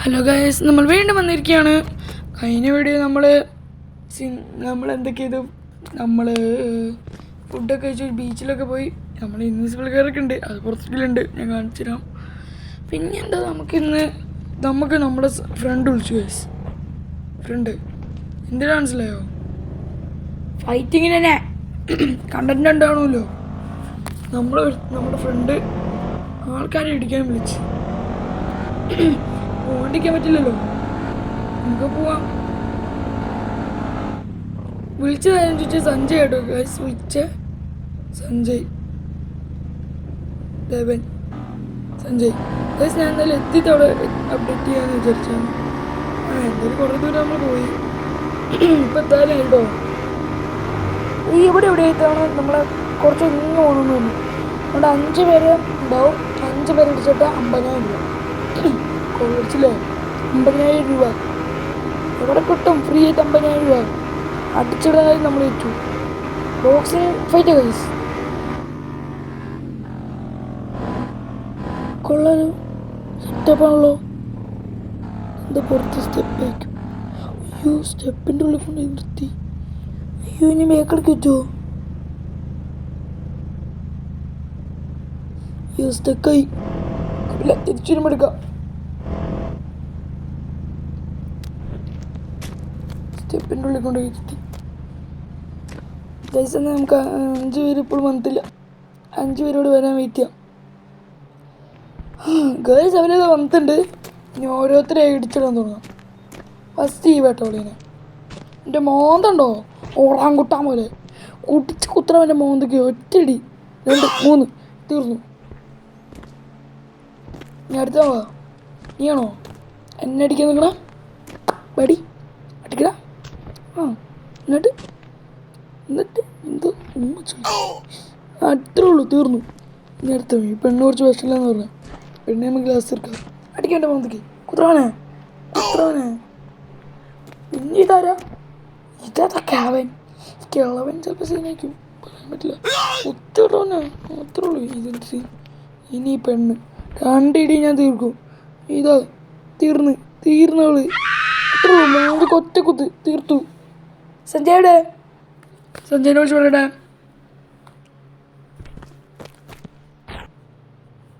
Hello guys, നമ്മൾ വീണ്ടും വന്നിരിക്കുകയാണ്. കഴിഞ്ഞ വീഡിയോ നമ്മൾ എന്തൊക്കെ ചെയ്തു? നമ്മൾ ഫുഡൊക്കെ കഴിച്ചു, ബീച്ചിലൊക്കെ പോയി. നമ്മൾ ഇൻവിസിബിൾ കയറൊക്കെ ഉണ്ട്, അത് പുറത്തേക്കിലുണ്ട്, ഞാൻ കാണിച്ചു തരാം. പിന്നെ എന്താ, നമുക്ക് നമ്മുടെ ഫ്രണ്ട് വിളിച്ചു ഗൈസ്. ഫ്രണ്ട് എന്തിനാ മനസ്സിലായോ? ഫൈറ്റിങ്ങിന് തന്നെ കണ്ടന്റ് ഉണ്ടാവണമല്ലോ. നമ്മുടെ ഫ്രണ്ട് ആൾക്കാരെ ഇടിക്കാൻ വിളിച്ച്. ഓടിക്കാൻ പറ്റില്ലല്ലോ, നമുക്ക് പോവാം. വിളിച്ചതാരെന്ന് ചോദിച്ചാൽ സഞ്ജയ് കേട്ടോ ഗൈസ്. സഞ്ജയ് ദേവൻ സഞ്ജയ് ഗൈസ്. ഞാൻ എന്തായാലും എത്തിയിട്ട് അവിടെ അപ്ഡേറ്റ് ചെയ്യാന്ന് വിചാരിച്ചാണ്. എന്തായാലും കുറേ ദൂരം നമ്മൾ പോയി. ഇപ്പം എന്തായാലും കേട്ടോ, ഇവിടെ ആയിട്ടാണ് നമ്മളെ കുറച്ച് ഇങ്ങ് പോകണമെന്ന് തോന്നുന്നു. അവിടെ 5 പേര് ഉണ്ടാവും. 5 പേര് അടിച്ചിട്ട് 50,000 രൂപ. കോളേജിലെ 50,000 രൂപ എവിടെ കിട്ടും? ഫ്രീ ആയിട്ട് 50,000 രൂപ അടിച്ചിടാൻ നമ്മൾ ഏറ്റു. ബോക്സിങ് ഫൈറ്റ് ഗൈസ്, കൊള്ളാലോ, സെറ്റപ്പാണല്ലോ. എന്താ പുറത്ത് സ്റ്റെപ്പ് ആയിരിക്കും? അയ്യോ, സ്റ്റെപ്പിൻ്റെ ഉള്ളിൽ കൊണ്ട് നിർത്തി. അയ്യോ, ഇനി മേക്കടിക്ക് വെച്ചോ? അയ്യോ, സ്റ്റെക്കായി. ഇല്ല, തിരിച്ചു വരുമ്പോൾ എടുക്കാം. സ്റ്റെപ്പിൻ്റെ ഉള്ളിൽ കൊണ്ട് ഇരുത്തി ഗൈസ്. എന്നാൽ നമുക്ക് 5 പേര് ഇപ്പോൾ വന്നിട്ടില്ല. 5 പേരോട് വരാൻ വെയിറ്റ് ചെയ്യാം ഗൈസ്. അവരത് വന്നിട്ടുണ്ട്. ഇനി ഓരോരുത്തരെ ഇടിച്ചിടാൻ തുടങ്ങാം. ഫസ്റ്റ് ഈ വേട്ടോളിനെ. എൻ്റെ മോന്തണ്ടോ ഓറാങ്കുട്ടാൻ പോലെ കുട്ടിച്ച് കുത്തറവൻ്റെ മോന്തയ്ക്ക് ഒറ്റയടി. 2 3 തീർന്നു. ഞാൻ അടുത്ത പോവാ. നീയാണോ എന്നെ അടിക്കാൻ നിൽക്കണ? ബടി അടിക്കടാ. എന്നിട്ട് എന്തോ അത്രേ ഉള്ളൂ, തീർന്നു. ഇനി അടുത്ത ഈ പെണ്ണ് കുറച്ച് വിഷമില്ലെന്ന് പറഞ്ഞാൽ പെണ്ണെ നമുക്ക് ഗ്ലാസ് തീർക്കാം. അടിക്കേണ്ട മോന്തയ്ക്ക് കുത്രവനെ. പിന്നെ ഇതാരാ? ഇതൊക്കെ അവൻ ചിലപ്പോൾ സീനായിരിക്കും, പറയാൻ പറ്റില്ല. ഒത്തിടവനെ അത്രേ ഉള്ളൂ. ഇതിൻ്റെ സീൻ. ഇനി ഈ പെണ്ണ് 2 ഇടി ഞാൻ തീർക്കും. ഇതാ തീർന്നവള്. അത്രേ ഉള്ളൂ. മോന്തയ്ക്ക് ഒറ്റ കുത്ത് തീർത്തു. സഞ്ജയുടെ സഞ്ജയനെ വിളിച്ച് പറയടാ.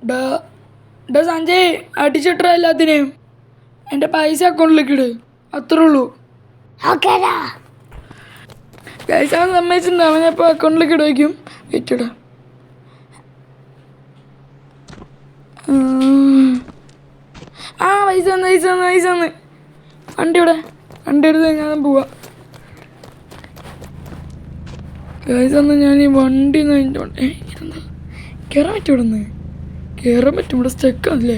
ഡാ സഞ്ജയ്, അടിച്ചിട്ടാ എല്ലാത്തിനെയും. എൻ്റെ പൈസ അക്കൗണ്ടിലേക്ക് ഇട്, അത്രേ ഉള്ളൂ. പൈസ അവൻ സമ്മതിച്ചിട്ടുണ്ട്. അവനെപ്പോൾ അക്കൗണ്ടിലേക്ക് ഇടുവയ്ക്കും. വെച്ചിടാ. പൈസ വന്ന് വണ്ടി എടുത്ത് ഞാൻ പോവാ. പൈസ വന്ന് ഞാൻ ഈ വണ്ടി ഇതെന്താ കയറാൻ പറ്റും? ഇവിടെ നിന്ന് കയറാൻ പറ്റും. ഇവിടെ സ്റ്റെക്കാണല്ലേ.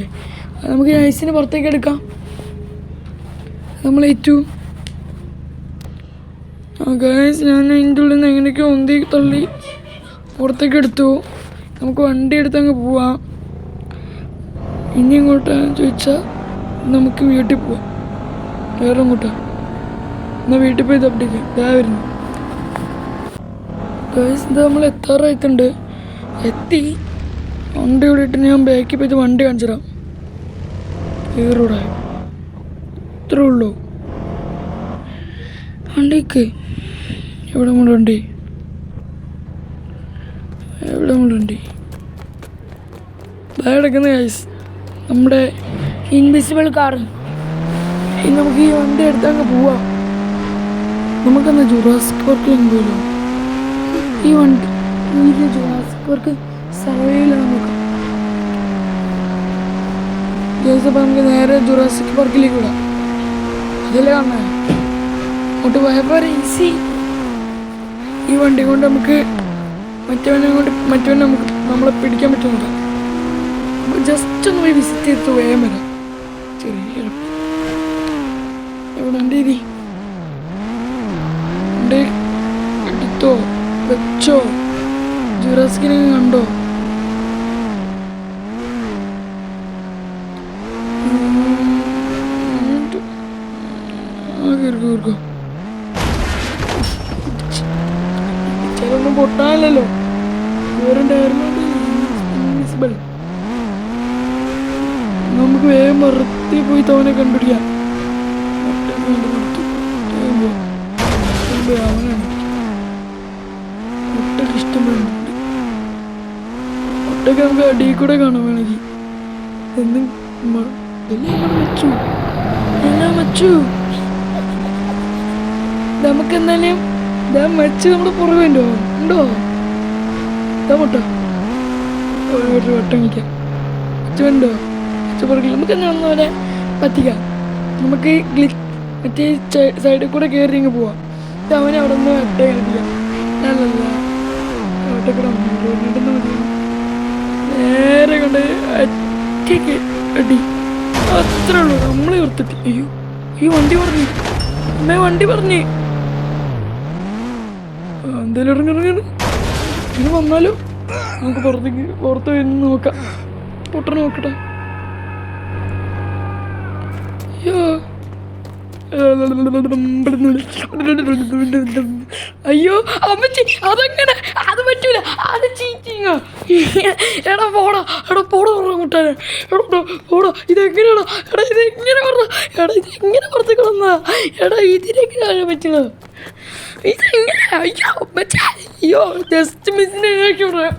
അത് നമുക്ക് ഐസിന് പുറത്തേക്ക് എടുക്കാം. നമ്മൾ ഏറ്റു ഗൈസ്. ഞാൻ അതിൻ്റെ ഉള്ളിൽ നിന്ന് എങ്ങനെയൊക്കെ ഒന്തി തള്ളി പുറത്തേക്ക് എടുത്തു. നമുക്ക് വണ്ടി എടുത്ത് അങ്ങ് പോവാം. ഇനി എങ്ങോട്ടാന്ന് ചോദിച്ചാൽ നമുക്ക് വീട്ടിൽ പോവാം. വേറെ എങ്ങോട്ടാ? എന്നാൽ വീട്ടിൽ പോയി തപ്പിടിക്കാം. ഇതാ വരുന്നു ഗൈസ്. ഇത് നമ്മൾ എത്താറായിട്ടുണ്ട്. എത്തി. വണ്ടി ഇവിടെ ഇട്ട് ഞാൻ ബാക്കിൽ പോയിട്ട് വണ്ടി കാണിച്ചു തരാം. റോഡായി ഇത്രേ ഉള്ളൂ. വണ്ടിക്ക് എവിടെ വണ്ടി കിടക്കുന്ന ഗൈസ്, നമ്മുടെ ഇൻവിസിബിൾ കാർ. നമുക്ക് ഈ വണ്ടി എടുത്ത് അങ്ങ് പോവാം. നമുക്കെന്നാ ജുറാസിക് പാർക്കിൽ പോലോ. ഈ വണ്ടി ജുറാസിക് പാർക്ക് സർവേയിലാണ് നോക്കാം ഗൈസ്. അപ്പം നമുക്ക് നേരെ ജുറാസിക് പാർക്കിലേക്ക് വിടാം. അതല്ലേ കാണാൻ അങ്ങോട്ട് പോയപ്പോൾ ഈസി. ഈ വണ്ടി കൊണ്ട് നമുക്ക് മറ്റവനെ നമ്മളെ പിടിക്കാൻ പറ്റുന്നില്ല. നമുക്ക് ജസ്റ്റ് ഒന്ന് പോയി വിസിറ്റ് ചെയ്തിട്ട് വേഗം വരാം. ചെറിയ എവിടെ വണ്ടി എടുത്തോ വെച്ചോ? ജുറാസിക്കിനെ കണ്ടോ? കേൾക്കോ ചിലൊന്നും പൊട്ടാനല്ലോ. വേറെ ഇൻവിസിബിൾ. നമുക്ക് വേഗം മറത്തി പോയി അടുത്തവനെ കണ്ടുപിടിക്കാം. അവനാണ് മുട്ടൊക്കെ ഇഷ്ടം വേണ്ടിട്ടുണ്ട്. മുട്ടൊക്കെ നമുക്ക് അടിയിൽ കൂടെ കാണാൻ വേണമെങ്കിൽ എന്നും വെച്ചു എല്ലാം വെച്ചു. നമുക്ക് എന്തായാലും ഇതാ മച്ച് നമ്മുടെ പുറകെ ഉണ്ടോ ഇതാ മുട്ട ഒരു വട്ടം വയ്ക്കാം. മച്ചുണ്ടോ മച്ച പുറകിൽ നമുക്ക് എന്നാ ഒന്നവരെ പറ്റിക്കാം. നമുക്ക് മറ്റേ സൈഡിൽ കൂടെ കയറി ഇങ്ങ് പോവാം. അവനെ അവിടെ നിന്ന് വട്ട കളിക്കാം. അല്ലല്ല വട്ട കൂടെ മതി. നേരെ കൊണ്ട് ഒറ്റയ്ക്ക് അടി അത്രേ ഉള്ളൂ. നമ്മളെ ഓർത്തിട്ട് അയ്യോ ഈ വണ്ടി പറഞ്ഞു അമ്മേ വണ്ടി പറഞ്ഞേ എന്തായാലും ഇറങ്ങിയാണ്. ഇനി വന്നാലോ നമുക്ക് പുറത്ത് വരുന്ന നോക്കാം. പൊട്ടണ നോക്കട്ടെ. അയ്യോ അമ്മച്ചി അതെങ്ങനെ അത് പറ്റൂല. അത് ചീറ്റിങ്ങ. എടാ പോടാ കൂട്ടാനെ. പോടാ ഇതെങ്ങനെയാണോ ഇതെങ്ങനെ പറഞ്ഞ ഇതെങ്ങനെ പുറത്ത് കിടന്നാ ഇതിനെങ്ങനെയാണ് പറ്റുക ഇതെങ്ങനെ. അയ്യോ അമ്മച്ചാ അയ്യോ ജസ്റ്റ് മിസ്സിനെ പറയാം.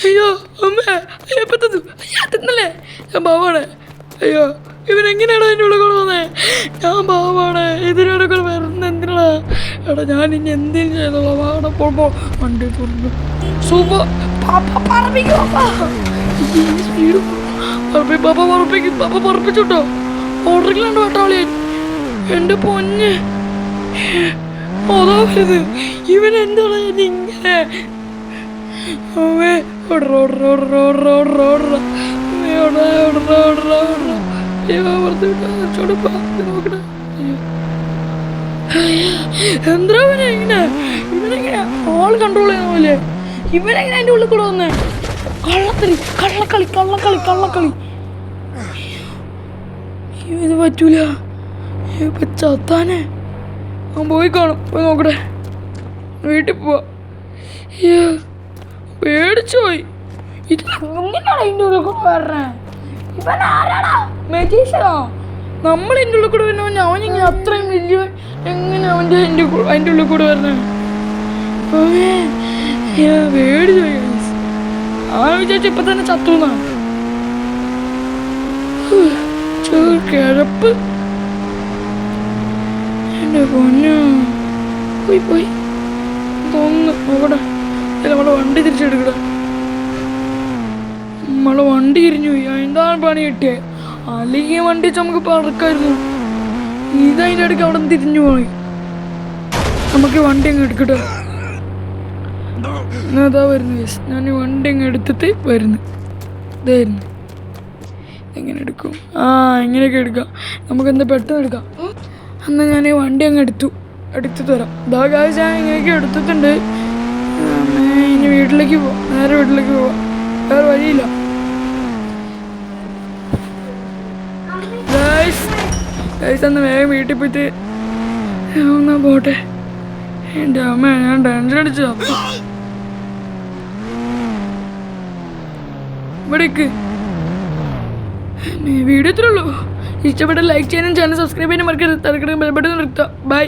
അയ്യോ അമ്മ അയ്യോ പറ്റത്തു അയ്യോ തിന്നല്ലേ ഞാൻ പാവാണ്. അയ്യോ ഇവനെങ്ങനെയാണോ അതിൻ്റെ ഉള്ളിൽ കൂടെ വന്നേ. ഞാൻ പാവാണ് ഇതിനോട് കൂടെ വരുന്ന എന്തിനാ. എടാ ഞാൻ ഇനി എന്തെങ്കിലും ചെയ്തോളാം. അവിടെ പോകുമ്പോ വണ്ടി തുറന്നു സൂപ്പർ പാപ്പ പറപ്പിച്ചോട്ടോ. ഓർഡറിലാണ്ട് കേട്ടോളി എൻ്റെ പൊന്ന്. അതാ വരുന്നത് ഇവൻ. എന്താണ് ഇങ്ങനെ എന്താ ഇവനെങ്ങനെ ആൾ കൺട്രോൾ ചെയ്യുന്ന പോലെ ഇവനെങ്ങനെ അതിൻ്റെ ഉള്ളിൽ കൂടെ വന്നേ. കള്ളക്കളി ഇത് പറ്റൂല. ചത്താനെ അവൻ പോയി കാണും. പോയി നോക്കട്ടെ. വീട്ടിൽ പോവാ. പേടിച്ചു പോയി. ഇതെങ്ങനെയാണ് അതിൻ്റെ ഉള്ളിൽ കൂടെ വരണേ. ഇവൻ ആരാടാ മെജീഷ്യനോ. നമ്മൾ എൻ്റെ ഉള്ളിൽ കൂടെ വരുന്ന അവനിങ്ങനെ അത്രയും വലിയ എങ്ങനെ അതിൻ്റെ ഉള്ളിൽ കൂടെ വരണേ. പേടിച്ചു പോയി. അവൻ വിചാരിച്ചു ഇപ്പൊ തന്നെ ചത്തുന്നാണ്. കിഴപ്പ് എൻ്റെ പൊന്നു പോയി തോന്നുന്നു. നോക്കട്ടെ നമ്മളെ വണ്ടി തിരിച്ചെടുക്കട. നമ്മളെ വണ്ടി തിരിഞ്ഞു പോയി. എന്താണ് പണി കിട്ടിയത്. അല്ലെങ്കിൽ വണ്ടി നമുക്ക് പറക്കായിരുന്നു. ഇതതിൻ്റെ ഇടയ്ക്ക് അവിടെ നിന്ന് തിരിഞ്ഞു പോയി. നമുക്ക് വണ്ടി അങ്ങ് എടുക്കട്ടെ. അതാ വരുന്നു. ഞാൻ വണ്ടി അങ്ങ് എടുത്തിട്ട് വരുന്നു. ഇതായിരുന്നു. എങ്ങനെ എടുക്കും. എങ്ങനെയൊക്കെ എടുക്കാം. നമുക്കെന്താ പെട്ടെന്ന് എടുക്കാം. എന്നാൽ ഞാൻ വണ്ടി അങ്ങ് എടുത്തു തരാം. ഇതാ കാശ് ഞാൻ ഇങ്ങനെയൊക്കെ എടുത്തിട്ടുണ്ട്. ഇനി വീട്ടിലേക്ക് പോവാം. നേരെ വീട്ടിലേക്ക് പോവാം. വേറെ വഴിയില്ല. അന്ന് വേഗം വീട്ടിൽ പോയിട്ട് എന്നാ പോട്ടെ. എൻ്റെ അമ്മ ഞാൻ ടെൻഷൻ അടിച്ചതാ. ഇവിടേക്ക് വീഡിയോ ഇത്രേ ഉള്ളൂ. ഇഷ്ടപ്പെട്ട ലൈക്ക് ചെയ്യാനും ചാനൽ സബ്സ്ക്രൈബ് ചെയ്യാനും മറക്കരുത്. തിരക്കിടക്കും ബെൽബട്ടൺ നിർത്താം. ബൈ.